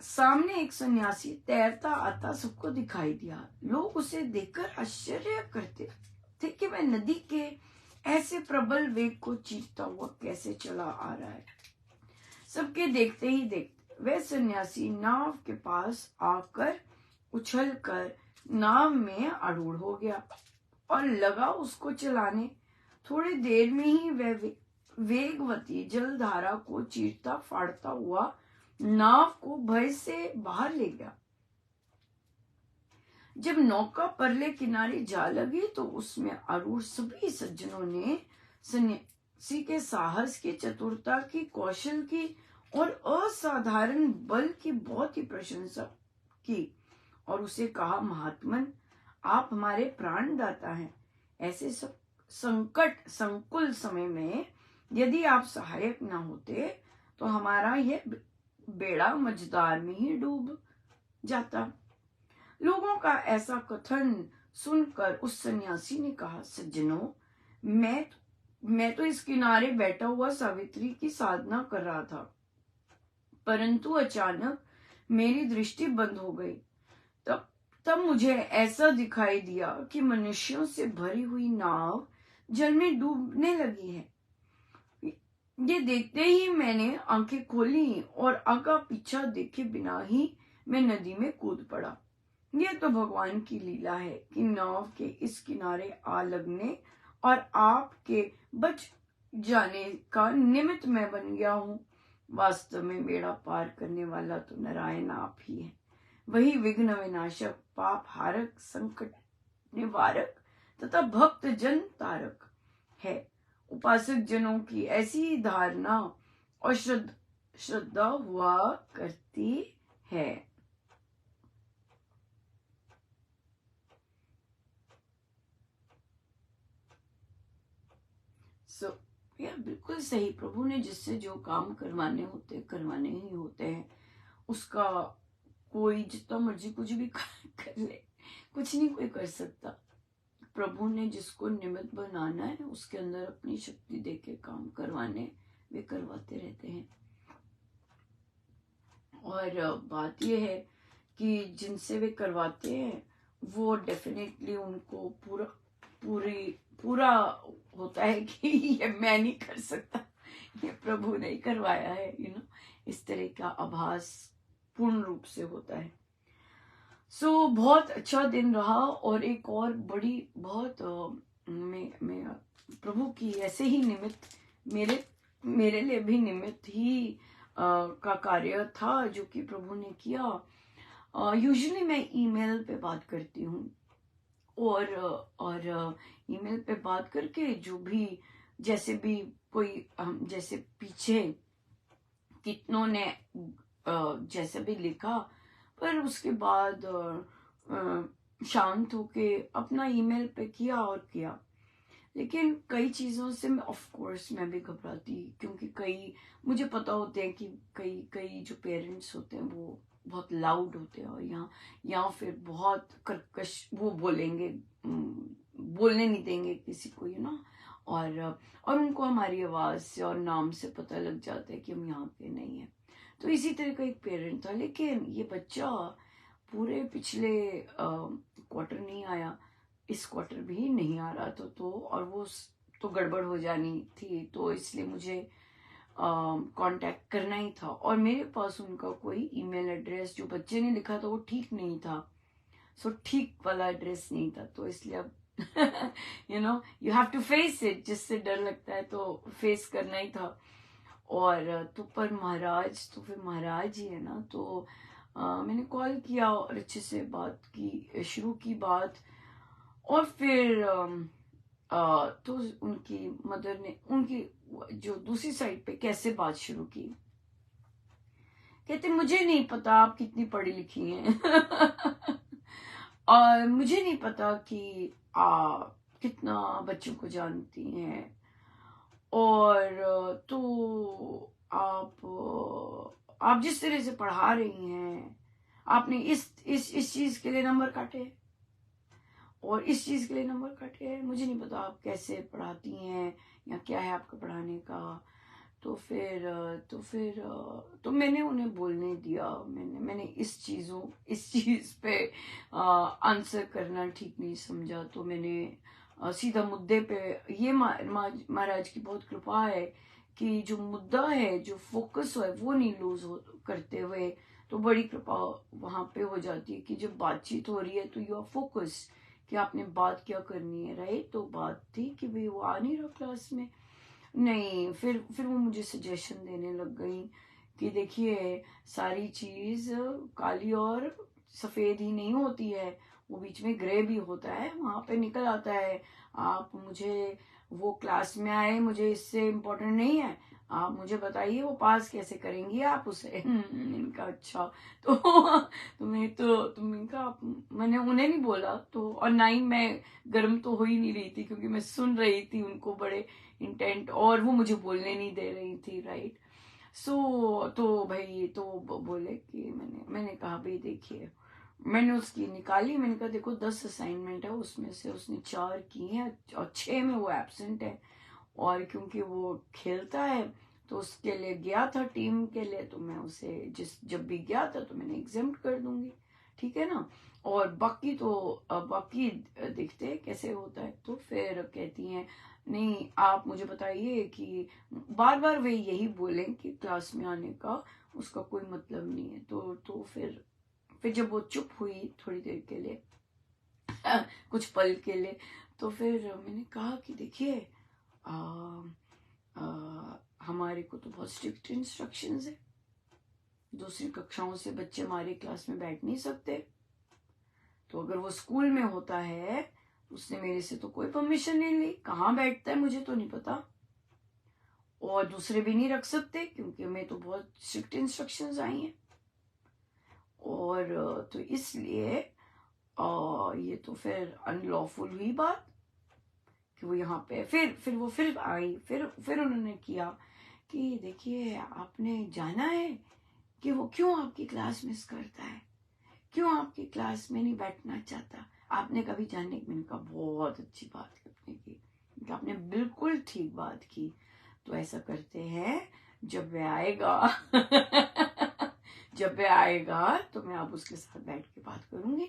सामने एक सन्यासी तैरता आता सबको दिखाई दिया। लोग उसे देखकर आश्चर्य करते थे कि वह नदी के ऐसे प्रबल वेग को चीरता हुआ कैसे चला आ रहा है। सबके देखते ही देखते वह सन्यासी नाव के पास आकर उछलकर नाव में आरूढ़ हो गया और लगा उसको चलाने। थोड़ी देर में ही वह वेगवती जलधारा को चीरता फाड़ता हुआ नाव को भय से बाहर ले गया। जब नौका परले किनारे जा लगी तो उसमें आरूढ़ सभी सज्जनों ने सन्यासी के साहस की, चतुरता की, कौशल की और असाधारण बल की बहुत ही प्रशंसा की और उसे कहा, महात्मन, आप हमारे प्राणदाता हैं। ऐसे संकट संकुल समय में यदि आप सहायक न होते तो हमारा यह बेड़ा मझधार में ही डूब जाता। लोगों का ऐसा कथन सुनकर उस सन्यासी ने कहा, सज्जनों, मैं तो इस किनारे बैठा हुआ सावित्री की साधना कर रहा था, परंतु अचानक मेरी दृष्टि बंद हो गई। तब मुझे ऐसा दिखाई दिया कि मनुष्यों से भरी हुई नाव जल में डूबने लगी है। ये देखते ही मैंने आंखें खोली और आगा पीछा देखे बिना ही मैं नदी में कूद पड़ा। यह तो भगवान की लीला है कि नाव के इस किनारे आ लगने और आपके बच जाने का निमित्त मैं बन गया हूँ। वास्तव में बेड़ा पार करने वाला तो नारायण आप ही है। वही विघ्न विनाशक, पाप हारक, संकट निवारक तथा भक्त जन तारक है। उपासक जनों की ऐसी धारणा और श्रद्धा हुआ करती है। बिल्कुल सही। प्रभु ने जिससे जो काम करवाने ही होते हैं। उसका कोई जितना मर्जी कुछ भी कर ले, कुछ नहीं कोई कर सकता। प्रभु ने जिसको निमित्त बनाना है उसके अंदर अपनी शक्ति देके काम करवाने, वे करवाते रहते हैं। और बात यह है कि जिनसे वे करवाते हैं वो डेफिनेटली उनको पूरा होता है कि ये मैं नहीं कर सकता, ये प्रभु ने करवाया है, इस तरह का आभास पूर्ण रूप से होता है। बहुत अच्छा दिन रहा। और एक और बड़ी बहुत मैं प्रभु की ऐसे ही निमित्त मेरे लिए भी निमित्त ही का कार्य था जो कि प्रभु ने किया। यूजुअली मैं ईमेल पे बात करती हूँ और ईमेल पे बात करके जो भी जैसे भी कोई जैसे पीछे कितनों ने जैसे भी लिखा, पर उसके बाद शांत होके अपना ईमेल पे किया। लेकिन कई चीजों से ऑफ कोर्स मैं भी घबराती, क्योंकि कई मुझे पता होते हैं कि कई जो पेरेंट्स होते हैं वो बहुत लाउड होते हैं और यहाँ फिर बहुत कर्कश वो बोलेंगे, बोलने नहीं देंगे किसी को, और उनको हमारी आवाज से और नाम से पता लग जाता है कि हम यहाँ के नहीं है। तो इसी तरह का एक पेरेंट था। लेकिन ये बच्चा पूरे पिछले क्वार्टर नहीं आया, इस क्वार्टर भी नहीं आ रहा था, और वो तो गड़बड़ हो जानी थी, तो इसलिए मुझे कांटेक्ट करना ही था। और मेरे पास उनका कोई ईमेल एड्रेस जो बच्चे ने लिखा था वो ठीक नहीं था, ठीक वाला एड्रेस नहीं था। तो इसलिए अब you have to face it, जिससे डर लगता है तो फेस करना ही था। और तो पर फिर महाराज ही है ना, तो मैंने कॉल किया और अच्छे से बात की, शुरू की बात। और फिर तो उनकी मदर ने उनकी जो दूसरी साइड पे कैसे बात शुरू की, कहते मुझे नहीं पता आप कितनी पढ़ी लिखी हैं और मुझे नहीं पता कि आप कितना बच्चों को जानती हैं, और तो आप जिस तरह से पढ़ा रही हैं, आपने इस चीज के लिए नंबर काटे और इस चीज के लिए नंबर काटे, मुझे नहीं पता आप कैसे पढ़ाती हैं या क्या है आपका पढ़ाने का। तो मैंने उन्हें बोलने दिया। मैंने इस चीज पे आंसर करना ठीक नहीं समझा। तो मैंने सीधा मुद्दे पे, ये महाराज की बहुत कृपा है कि जो मुद्दा है, जो फोकस है, वो नहीं लूज करते हुए, तो बड़ी कृपा वहां पे हो जाती है कि जब बातचीत हो रही है तो यू आर फोकस कि आपने बात क्या करनी है, राइट। तो बात थी कि भाई वो आ नहीं रहा क्लास में। नहीं, फिर वो मुझे सजेशन देने लग गई कि देखिए, सारी चीज काली और सफेद ही नहीं होती है, वो बीच में ग्रे भी होता है, वहां पे निकल आता है। आप मुझे, वो क्लास में आए, मुझे इससे इम्पोर्टेंट नहीं है, आप मुझे बताइए वो पास कैसे करेंगी आप उसे। इनका अच्छा। तुमने कहा, मैंने उन्हें नहीं बोला तो, और ना ही मैं गर्म तो हो ही नहीं रही थी, क्योंकि मैं सुन रही थी उनको बड़े इंटेंट, और वो मुझे बोलने नहीं दे रही थी, राइट। तो भाई तो बोले कि मैंने कहा भाई देखिए, मैंने उसकी निकाली, मैंने कहा देखो 10 असाइनमेंट है, उसमें से उसने 4 की हैं और 6 में वो एब्सेंट है, और क्योंकि वो खेलता है तो उसके लिए गया था, टीम के लिए, तो मैं उसे जब भी गया था तो मैंने एग्जाम्प्ट कर दूंगी, ठीक है ना। और बाकी देखते हैं कैसे होता है। तो फिर कहती हैं नहीं, आप मुझे बताइए कि बार बार वे यही बोले कि क्लास में आने का उसका कोई मतलब नहीं है। तो फिर जब वो चुप हुई थोड़ी देर के लिए, कुछ पल के लिए, तो फिर मैंने कहा कि देखिए, हमारे को तो बहुत स्ट्रिक्ट इंस्ट्रक्शंस है, दूसरी कक्षाओं से बच्चे हमारे क्लास में बैठ नहीं सकते। तो अगर वो स्कूल में होता है, उसने मेरे से तो कोई परमिशन नहीं ली, कहाँ बैठता है मुझे तो नहीं पता, और दूसरे भी नहीं रख सकते क्योंकि हमें तो बहुत स्ट्रिक्ट इंस्ट्रक्शंस आई हैं। और तो इसलिए ये तो फिर अनलॉफुल हुई बात कि वो यहाँ पे, फिर आई, फिर उन्होंने किया कि देखिए, आपने जाना है कि वो क्यों आपकी क्लास मिस करता है, क्यों आपकी क्लास में नहीं बैठना चाहता, आपने कभी जानने की। मैंने कहा बहुत अच्छी बात आपने की, आपने बिल्कुल ठीक बात की। तो ऐसा करते हैं, जब वह आएगा जब वह आएगा तो मैं अब उसके साथ बैठ के बात करूंगी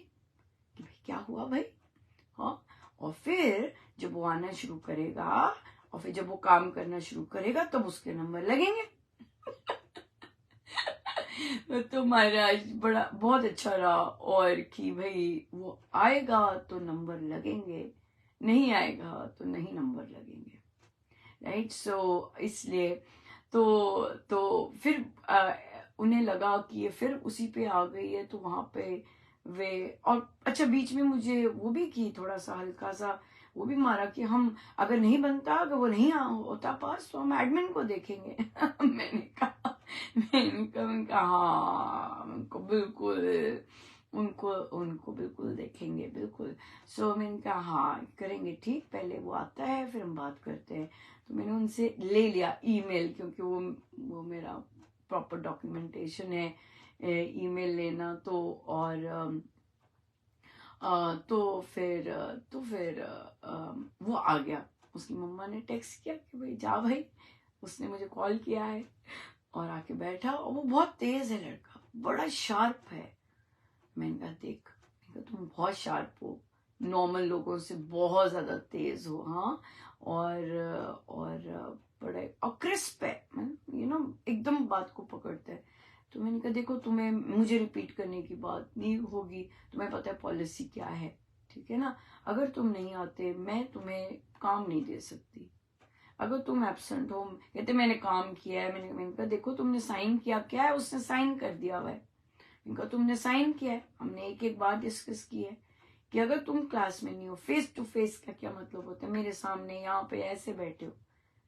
कि भाई क्या हुआ भाई, हाँ। और फिर जब वो आना शुरू करेगा, और फिर जब वो काम करना शुरू करेगा, तब उसके नंबर लगेंगे। तो महाराज बहुत अच्छा रहा, और कि भाई वो आएगा तो नंबर लगेंगे, नहीं आएगा तो नहीं नंबर लगेंगे, राइट। सो इसलिए तो फिर उन्हें लगा कि ये फिर उसी पे आ गई है, तो वहां पे वे, और अच्छा बीच में मुझे वो भी की, थोड़ा सा हल्का सा वो भी मारा कि हम, अगर नहीं बनता, अगर वो नहीं होता पास, तो हम एडमिन को देखेंगे। मैंने कहा हाँ, उनको बिल्कुल देखेंगे, बिल्कुल। सो मैंने कहा हाँ करेंगे, ठीक, पहले वो आता है फिर हम बात करते हैं। तो मैंने उनसे ले लिया ईमेल, क्योंकि वो मेरा प्रॉपर डॉक्यूमेंटेशन है, ईमेल लेना। तो और तो फिर वो आ गया, उसकी मम्मा ने टेक्स्ट किया कि भाई जा भाई, उसने मुझे कॉल किया है, और आके बैठा, और वो बहुत तेज है लड़का, बड़ा शार्प है। मैंने कहा देख, तुम बहुत शार्प हो, नॉर्मल लोगों से बहुत ज्यादा तेज हो, हाँ। और बड़े और क्रिस्प है, एकदम बात को पकड़ते हैं। तो मैंने कहा देखो, तुम्हें मुझे रिपीट करने की बात नहीं होगी, तुम्हें पता है पॉलिसी क्या है, ठीक है ना। अगर तुम नहीं आते, मैं तुम्हें काम नहीं दे सकती। अगर तुम एब्सेंट हो, कहते मैंने काम किया है, मैंने कहा देखो, तुमने साइन किया, क्या है, उसने साइन कर दिया हुआ है। इनका तुमने साइन किया है, हमने एक एक बात डिस्कस की है कि अगर तुम क्लास में नहीं हो, फेस टू फेस का क्या मतलब होता है, मेरे सामने यहाँ पे ऐसे बैठे हो,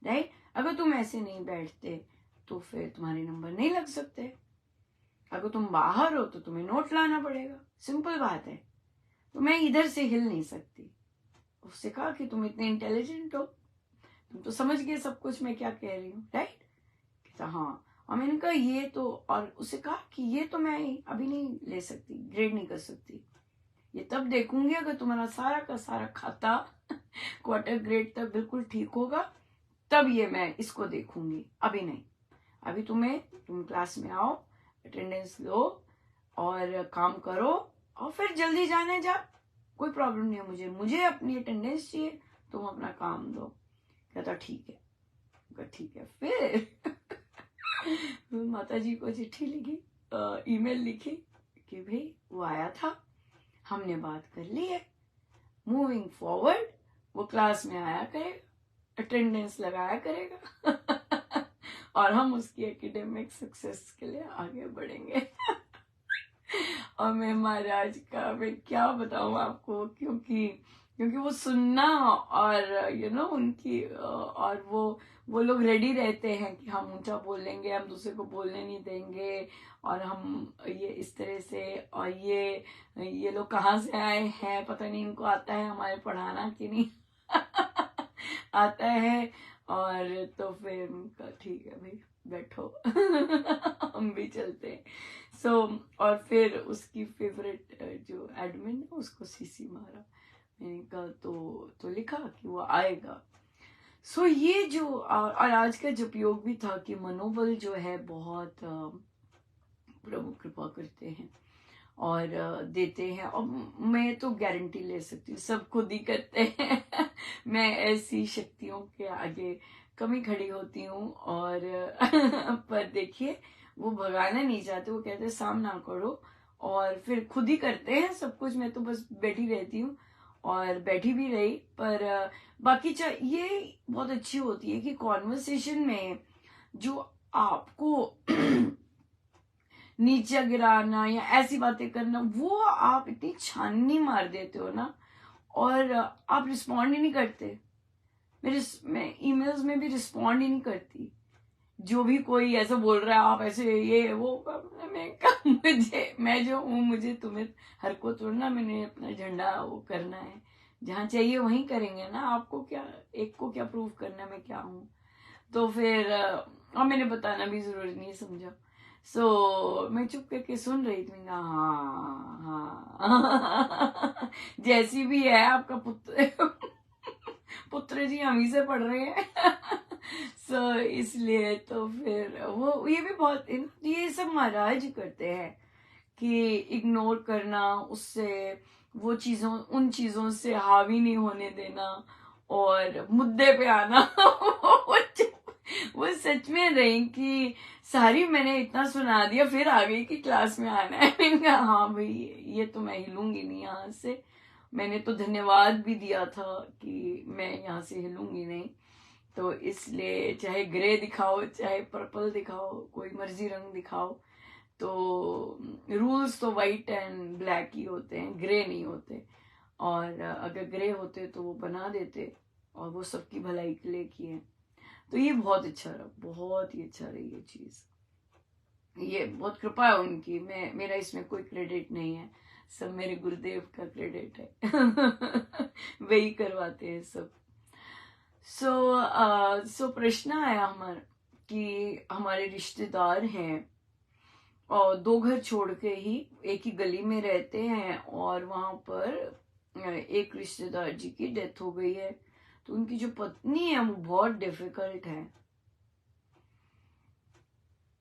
राइट। अगर तुम ऐसे नहीं बैठते तो फिर तुम्हारे नंबर नहीं लग सकते। अगर तुम बाहर हो तो तुम्हें नोट लाना पड़ेगा, सिंपल बात है। तो मैं इधर से हिल नहीं सकती। उससे कहा कि तुम इतने इंटेलिजेंट हो, तुम तो समझ गए सब कुछ मैं क्या कह रही हूँ, राइट। कहता हाँ। और मैंने कहा ये तो, और उसे कहा कि ये तो मैं अभी नहीं ले सकती, ग्रेड नहीं कर सकती, ये तब देखूंगी अगर तुम्हारा सारा का सारा खाता क्वार्टर ग्रेड तक बिल्कुल ठीक होगा, तब ये मैं इसको देखूंगी, अभी नहीं। अभी तुम क्लास में आओ, अटेंडेंस लो और काम करो और फिर जल्दी जाने जा, कोई प्रॉब्लम नहीं है मुझे अपनी अटेंडेंस चाहिए, तुम अपना काम दो। कहता ठीक है। फिर माता जी को चिट्ठी लिखी, ईमेल लिखी कि भाई वो आया था, हमने बात कर ली है, मूविंग फॉरवर्ड वो क्लास में आया करेगा, अटेंडेंस लगाया करेगा और हम उसकी एकेडमिक सक्सेस के लिए आगे बढ़ेंगे। और मैं महाराज का मैं क्या बताऊं आपको, क्योंकि वो सुनना और उनकी और वो लोग रेडी रहते हैं कि हम ऊंचा बोलेंगे, हम दूसरे को बोलने नहीं देंगे, और हम ये इस तरह से, और ये लोग कहाँ से आए हैं, पता नहीं इनको आता है हमारे पढ़ाना कि नहीं आता है। और तो फिर ठीक है भाई बैठो हम भी चलते हैं। और फिर उसकी फेवरेट जो एडमिन है उसको सीसी मारा, मैंने कहा तो लिखा कि वो आएगा। ये जो और आज का जो उपयोग भी था कि मनोबल जो है बहुत प्रभु कृपा करते हैं और देते हैं, और मैं तो गारंटी ले सकती हूँ सब खुद ही करते हैं मैं ऐसी शक्तियों के आगे कमी खड़ी होती हूँ। और पर देखिए वो भगाना नहीं चाहते, वो कहते हैं सामना करो, और फिर खुद ही करते हैं सब कुछ। मैं तो बस बैठी रहती हूँ और बैठी भी रही। पर बाकी ये बहुत अच्छी होती है कि कॉन्वर्सेशन में जो आपको नीचे गिराना या ऐसी बातें करना, वो आप इतनी छाननी मार देते हो ना, और आप रिस्पॉन्ड ही नहीं करते। मैं ईमेल्स में भी रिस्पॉन्ड ही नहीं करती। जो भी कोई ऐसा बोल रहा है आप ऐसे ये वो, मैं जो हूँ, मुझे तुम्हें हर को तोड़ना, मैंने अपना झंडा वो करना है, जहाँ चाहिए वहीं करेंगे ना। आपको क्या, एक को क्या प्रूव करना मैं क्या हूँ। तो फिर और मैंने बताना भी जरूरी नहीं समझा। मैं चुप करके सुन रही थी। हाँ जैसी भी है आपका पुत्र जी हम ही से पढ़ रहे हैं इसलिए तो फिर वो ये भी बहुत ये सब महाराज करते हैं कि इग्नोर करना, उससे वो उन चीजों से हावी नहीं होने देना और मुद्दे पे आना वो सच में रही कि सारी मैंने इतना सुना दिया, फिर आ गई कि क्लास में आना है। मैंने कहा हाँ भाई ये तो मैं हिलूंगी नहीं यहाँ से। मैंने तो धन्यवाद भी दिया था कि मैं यहाँ से हिलूंगी नहीं, तो इसलिए चाहे ग्रे दिखाओ चाहे पर्पल दिखाओ, कोई मर्जी रंग दिखाओ, तो रूल्स तो वाइट एंड ब्लैक ही होते हैं, ग्रे नहीं होते। और अगर ग्रे होते तो वो बना देते, और वो सबकी भलाई के लिए किए। तो ये बहुत अच्छा रहा, बहुत ही अच्छा रही ये चीज। ये बहुत कृपा है उनकी, मेरा इसमें कोई क्रेडिट नहीं है, सब मेरे गुरुदेव का क्रेडिट है वही करवाते हैं सब। प्रश्न आया हमारा कि हमारे रिश्तेदार हैं और 2 घर छोड़ के ही एक ही गली में रहते हैं, और वहां पर एक रिश्तेदार जी की डेथ हो गई है, तो उनकी जो पत्नी है वो बहुत डिफिकल्ट है।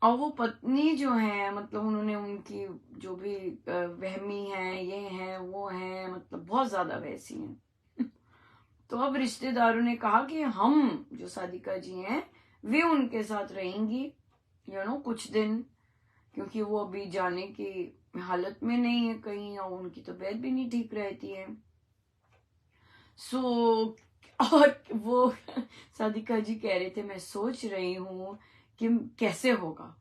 और वो पत्नी जो है, मतलब उन्होंने उनकी जो भी वहमी है, ये है वो है, मतलब बहुत ज्यादा वैसी हैं तो अब रिश्तेदारों ने कहा कि हम जो सादिका जी हैं वे उनके साथ रहेंगी कुछ दिन, क्योंकि वो अभी जाने की हालत में नहीं है कहीं, और उनकी तबीयत भी नहीं ठीक रहती है। और वो सादिका जी कह रहे थे मैं सोच रही हूं कि कैसे होगा,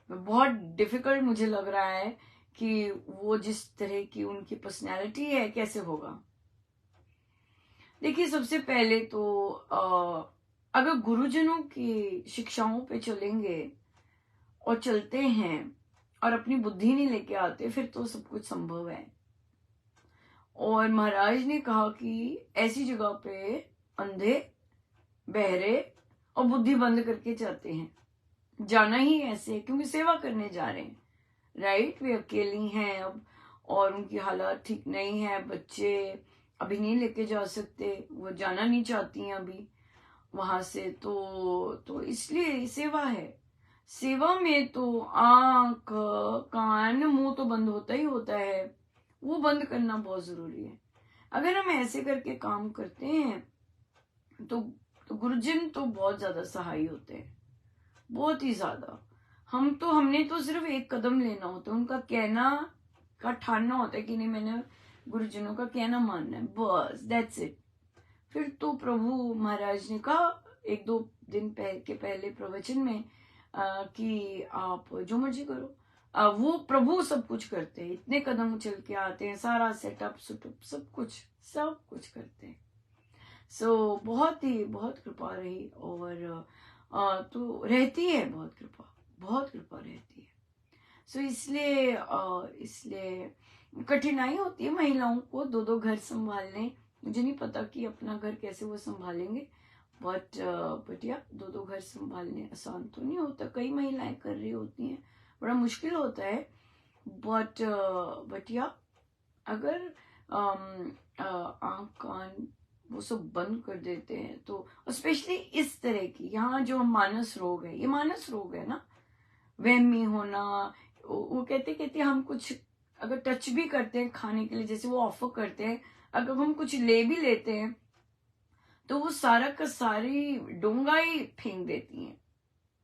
बहुत डिफिकल्ट मुझे लग रहा है कि वो जिस तरह की उनकी पर्सनैलिटी है कैसे होगा। देखिए सबसे पहले तो अगर गुरुजनों की शिक्षाओं पे चलेंगे और चलते हैं और अपनी बुद्धि नहीं लेके आते, फिर तो सब कुछ संभव है। और महाराज ने कहा कि ऐसी जगह पे अंधे, बहरे और बुद्धि बंद करके जाते हैं, जाना ही ऐसे क्योंकि सेवा करने जा रहे हैं, राइट। वे अकेली हैं अब और उनकी हालत ठीक नहीं है, बच्चे अभी नहीं लेके जा सकते, वो जाना नहीं चाहती हैं अभी। वहां से तो इसलिए सेवा है। सेवा में तो आंख कान मुंह तो बंद होता ही होता है, वो बंद करना बहुत जरूरी है। अगर हम ऐसे करके काम करते हैं तो गुरुजन तो बहुत ज्यादा सहाय होते हैं, बहुत ही ज्यादा। हमने तो सिर्फ एक कदम लेना होता है, उनका कहना का ठानना होता है कि नहीं मैंने गुरुजनों का कहना मानना है, बस दैट्स इट। फिर तो प्रभु महाराज ने कहा एक दो दिन के पहले प्रवचन में कि आप जो मर्जी करो। वो प्रभु सब कुछ करते हैं, इतने कदम उछल के आते हैं, सारा सेटअप सब कुछ करते हैं। सो बहुत कृपा रही, और तो रहती है बहुत कृपा रहती है। सो इसलिए कठिनाई होती है महिलाओं को दो दो घर संभालने। मुझे नहीं पता कि अपना घर कैसे वो संभालेंगे, बट या दो दो घर संभालने आसान तो नहीं होता, कई महिलाएं कर रही होती हैं, बड़ा मुश्किल होता है। बट या अगर आंख कान वो सब बंद कर देते हैं तो, स्पेशली इस तरह की, यहाँ जो मानस रोग है, ये मानस रोग है ना, वहमी होना। वो कहते हम कुछ अगर टच भी करते हैं खाने के लिए, जैसे वो ऑफर करते हैं, अगर हम कुछ ले भी लेते हैं तो वो सारा का सारी डोंगा ही फेंक देती हैं,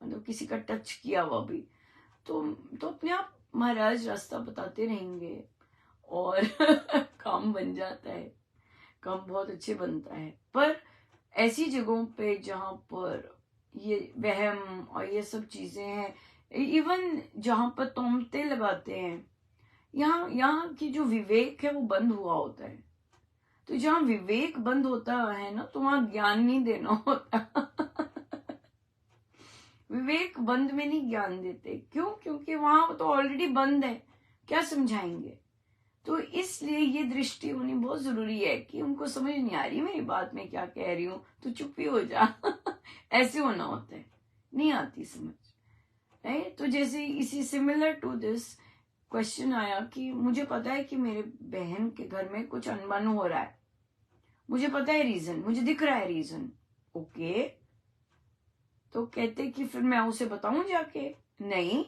मतलब किसी का टच किया हुआ भी। तो अपने आप महाराज रास्ता बताते रहेंगे और काम बन जाता है, काम बहुत अच्छे बनता है। पर ऐसी जगहों पे जहां पर ये वहम और ये सब चीजें हैं, इवन जहां पर तोमते लगाते हैं, यहाँ की जो विवेक है वो बंद हुआ होता है। तो जहां विवेक बंद होता है ना, तो वहां ज्ञान नहीं देना होता। विवेक बंद में नहीं ज्ञान देते, क्यों? क्योंकि वहां तो ऑलरेडी बंद है, क्या समझाएंगे। तो इसलिए ये दृष्टि होनी बहुत जरूरी है कि उनको समझ नहीं आ रही मेरी बात, में क्या कह रही हूं, तो चुप ही हो जा। ऐसे होना होता है, नहीं आती समझ, राइट। तो जैसे इसी सिमिलर टू दिस क्वेश्चन आया कि मुझे पता है कि मेरे बहन के घर में कुछ अनबन हो रहा है, मुझे पता है रीजन, मुझे दिख रहा है रीजन, ओके। तो कहते कि फिर मैं उसे बताऊं जाके? नहीं,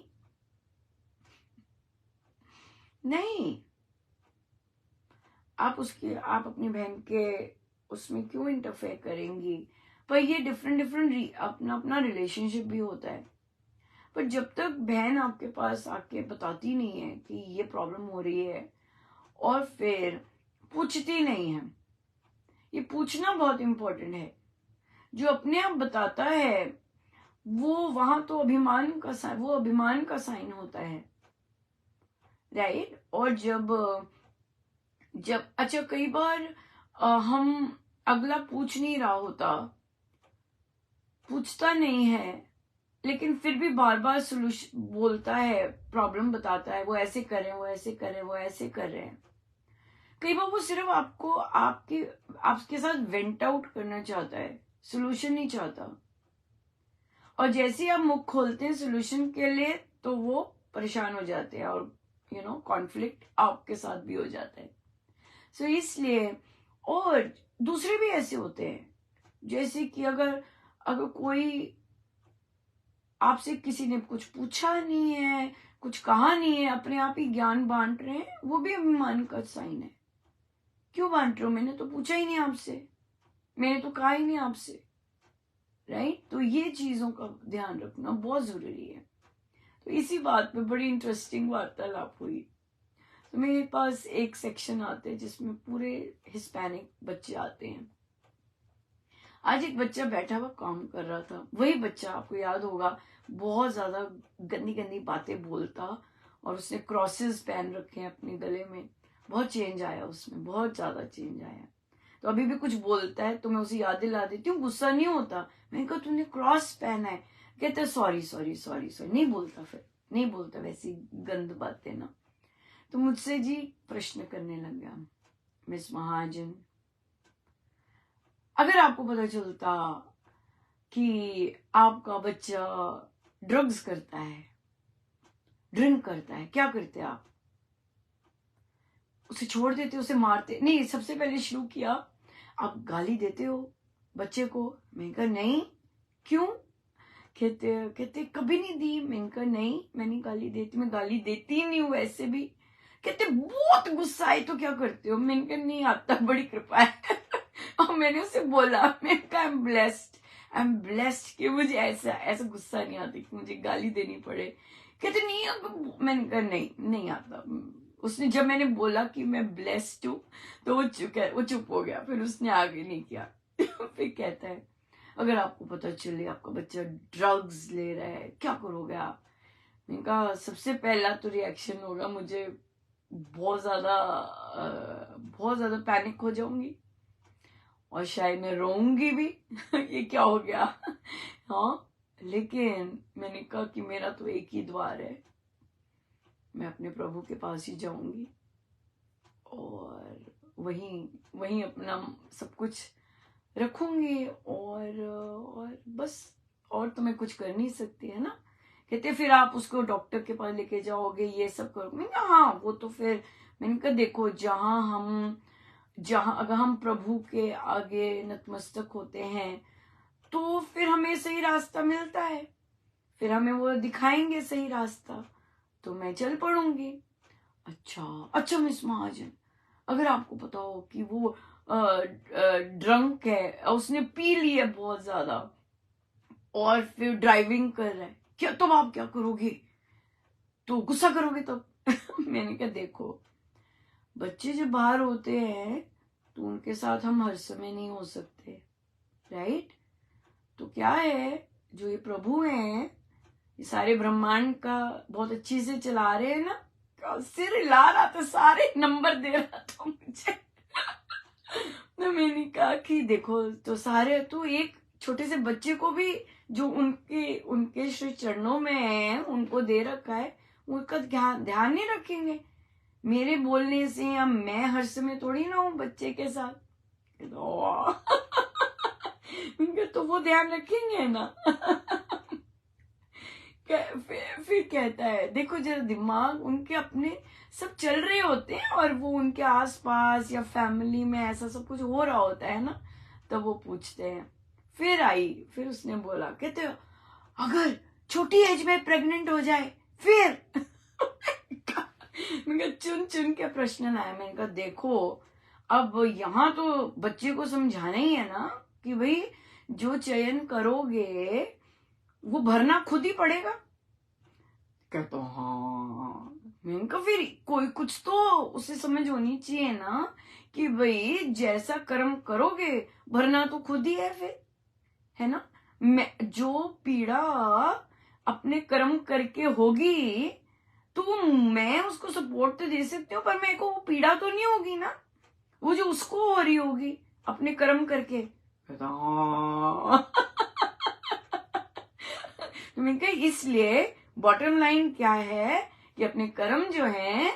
आप अपनी बहन के उसमें क्यों इंटरफेयर करेंगी? पर ये डिफरेंट अपना रिलेशनशिप भी होता है। पर जब तक बहन आपके पास आके बताती नहीं है कि ये प्रॉब्लम हो रही है, और फिर पूछती नहीं है, ये पूछना बहुत इंपॉर्टेंट है। जो अपने आप बताता है वो वहां तो अभिमान का साइन होता है, राइट। और जब अच्छा, कई बार हम अगला पूछ नहीं रहा होता, पूछता नहीं है, लेकिन फिर भी बार बार सोल्यूशन बोलता है, प्रॉब्लम बताता है, वो ऐसे कर रहे हैं, वो ऐसे कर रहे हैं, वो ऐसे कर रहे हैं। कई बार वो सिर्फ आपके साथ वेंट आउट करना चाहता है, सोल्यूशन नहीं चाहता। और जैसे ही आप मुख खोलते हैं सोल्यूशन के लिए, तो वो परेशान हो जाते हैं, और कॉन्फ्लिक्ट आपके साथ भी हो जाता है। सो इसलिए, और दूसरे भी ऐसे होते हैं, जैसे कि अगर कोई आपसे, किसी ने कुछ पूछा नहीं है, कुछ कहा नहीं है, अपने आप ही ज्ञान बांट रहे हैं, वो भी अभिमान का साइन है। क्यों बांट रहे हो? मैंने तो पूछा ही नहीं आपसे, मैंने तो कहा ही नहीं आपसे, राइट। तो ये चीजों का ध्यान रखना बहुत जरूरी है। तो इसी बात पे बड़ी इंटरेस्टिंग वार्तालाप हुई। तो मेरे पास एक सेक्शन आते हैं जिसमें पूरे हिस्पैनिक बच्चे आते हैं। आज एक बच्चा बैठा हुआ काम कर रहा था, वही बच्चा आपको याद होगा, बहुत ज्यादा गंदी गंदी बातें बोलता, और उसने क्रॉसेस पहन रखे हैं अपने गले में। बहुत चेंज आया उसमें, बहुत ज्यादा चेंज आया। तो अभी भी कुछ बोलता है तो मैं उसे याद दिला देती हूँ, गुस्सा नहीं होता। मैंने कहा तूने क्रॉस पहना है, कहता है सॉरी सॉरी सॉरी सॉरी, नहीं बोलता, फिर नहीं बोलता वैसी गंद बातें ना। तो मुझसे जी प्रश्न करने लग गया, मिस महाजन, अगर आपको पता चलता कि आपका बच्चा ड्रग्स करता है, ड्रिंक करता है, क्या करते आप? उसे छोड़ देते, उसे मारते? नहीं, सबसे पहले शुरू किया, आप गाली देते हो, बच्चे को। मैंने कहा नहीं, क्यों? कहते कभी नहीं दी। मैंने कहा नहीं, मैंने गाली देती, मैं गाली देती ही नहीं हूँ वैसे भी। कहते बहुत गुस्सा आए तो क्या करते हो? मैंने कहा नहीं आता, बड़ी कृपा है। और मैंने उसे बोला, मैंने कहा आई एम ब्लेस्ड कि मुझे ऐसा ऐसा गुस्सा नहीं आता कि मुझे गाली देनी पड़े। कहते नहीं अब। मैंने कहा नहीं, नहीं आता। उसने जब मैंने बोला कि मैं ब्लेस्ड हूँ तो वो चुप हो गया, फिर उसने आगे नहीं किया। फिर कहता है अगर आपको पता चले आपका बच्चा ड्रग्स ले रहा है, क्या करोगे आप? मैंने कहा सबसे पहला तो रिएक्शन होगा, मुझे बहुत ज्यादा पैनिक हो जाऊंगी और शायद मैं रोऊंगी भी। ये क्या हो गया? हाँ, लेकिन मैंने कहा कि मेरा तो एक ही द्वार है, मैं अपने प्रभु के पास ही जाऊंगी और वहीं वहीं अपना सब कुछ रखूंगी और बस, और तो मैं कुछ कर नहीं सकती, है ना। कहते फिर आप उसको डॉक्टर के पास लेके जाओगे, ये सब करोगे? मैंने कहा हाँ, वो तो फिर। मैंने कहा देखो, जहां अगर हम प्रभु के आगे नतमस्तक होते हैं तो फिर हमें सही रास्ता मिलता है, फिर हमें वो दिखाएंगे सही रास्ता, तो मैं चल पड़ूंगी। अच्छा मिस महाजन, अगर आपको पता हो कि वो ड्रंक है, उसने पी ली है बहुत ज्यादा और फिर ड्राइविंग कर रहा है, क्या तब आप क्या करोगे? तो गुस्सा करोगे तब? मैंने कहा देखो, बच्चे जब बाहर होते हैं तो उनके साथ हम हर समय नहीं हो सकते, राइट? तो क्या है, जो ये प्रभु हैं, ये सारे ब्रह्मांड का बहुत अच्छी से चला रहे हैं ना। सिर हिला रहा था, सारे नंबर दे रहा था मुझे। तो मैंने कहा कि देखो, तो सारे तो एक छोटे से बच्चे को भी जो उनके उनके श्री चरणों में है, उनको दे रखा है, उनका ध्यान नहीं रखेंगे मेरे बोलने से, या मैं हर समय थोड़ी ना हूँ बच्चे के साथ। उनका तो वो ध्यान रखेंगे ना। फिर कहता है देखो जरा, दिमाग उनके अपने सब चल रहे होते हैं और वो उनके आसपास या फैमिली में ऐसा सब कुछ हो रहा होता है ना, तब वो पूछते हैं। फिर उसने बोला, कहते हो अगर छोटी एज में प्रेग्नेंट हो जाए फिर? मैंने चुन चुन के प्रश्न लाया। मैंने कहा देखो, अब यहाँ तो बच्चे को समझाना ही है ना कि भाई जो चयन करोगे वो भरना खुद ही पड़ेगा। कहता हाँ। मैंने कहा फिर कोई कुछ तो उसे समझ होनी चाहिए ना कि भाई जैसा कर्म करोगे भरना तो खुद ही है फिर, है ना। मैं जो पीड़ा अपने कर्म करके होगी तो मैं उसको सपोर्ट तो दे सकती हूँ, पर मेरे को वो पीड़ा तो नहीं होगी ना, वो जो उसको हो रही होगी अपने कर्म करके। कहता हाँ। तो मैंने कहा इसलिए बॉटम लाइन क्या है कि अपने कर्म जो है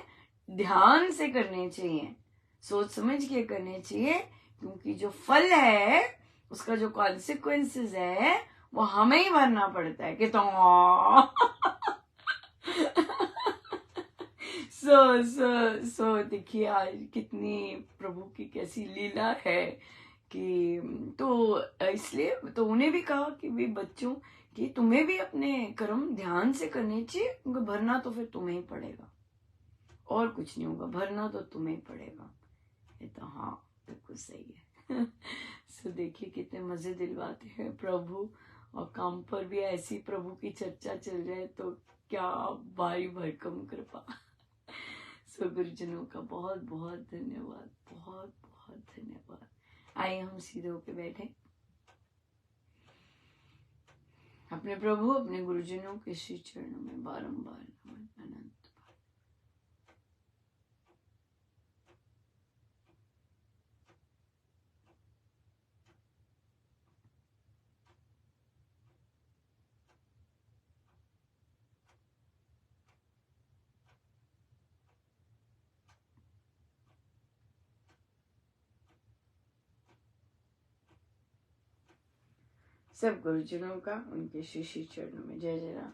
ध्यान से करने चाहिए, सोच समझ के करने चाहिए, क्योंकि जो फल है उसका जो कॉन्सिक्वेंसेस है वो हमें ही भरना पड़ता है। कि तो सो देखिए आज कितनी प्रभु की कैसी लीला है कि, तो इसलिए तो उन्हें भी कहा कि वे बच्चों कि तुम्हें भी अपने कर्म ध्यान से करने चाहिए, क्योंकि भरना तो फिर तुम्हें ही पड़ेगा, और कुछ नहीं होगा, भरना तो तुम्हें ही पड़ेगा। ये तो हाँ बिल्कुल सही है। सो देखिए कितने मजे दिलवाते हैं प्रभु, और काम पर भी ऐसी प्रभु की चर्चा चल रही, तो क्या भारी भरकम कृपा। सो गुरुजनों का बहुत बहुत धन्यवाद, बहुत बहुत धन्यवाद। आइए हम सीधे होके बैठे, अपने प्रभु अपने गुरुजनों के श्री चरणों में बारंबार नमन अनंत। सब गुरुजनों का उनके श्री चरणों में जय जय राम।